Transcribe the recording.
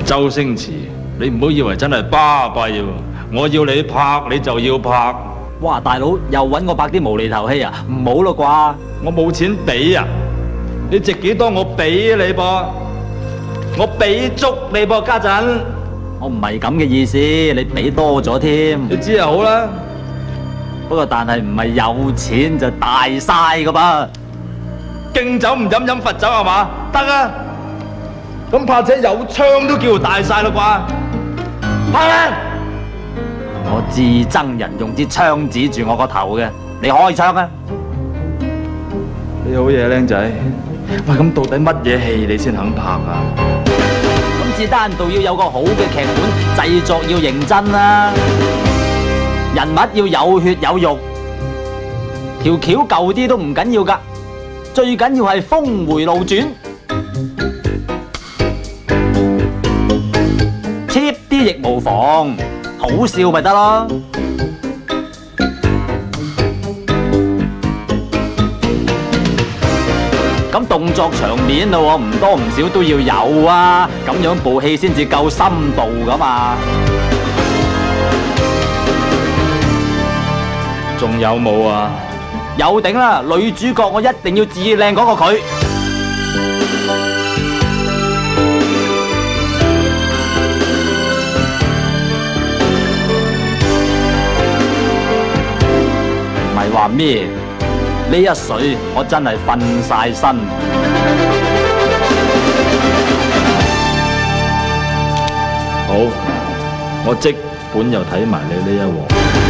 周星馳，你唔好以為真係巴閉喎，我要你拍你就要拍，哇，大佬又揾我拍啲無厘頭戲啊？唔好咯啩？我冇錢俾啊！你值幾多我俾你噃，我俾足你噃家陣。我唔係咁嘅意思，你俾多咗添。你知就好啦。不過但係唔係有錢就大晒噶噃。敬酒唔飲飲罰酒係嘛？得啊！咁怕且有槍都叫大晒啦啩？拍啊！我至憎人用支槍指住我個頭嘅，你開槍啊！你好嘢，僆仔。喂，咁到底乜嘢戲你先肯拍啊？咁至單道要有個好嘅劇本，製作要認真啦，人物要有血有肉，條橋舊啲都唔緊要噶，最緊要係峰迴路轉。cheap 啲亦無妨，好笑咪得咯。咁動作場面咯，唔多唔少都要有啊，咁樣部戲先至夠深度噶嘛。仲有冇啊？有頂啦，女主角我一定要至靚嗰個佢。唔係話咩？呢一水我真係瞓晒身。好，我即本又睇埋你呢一鑊。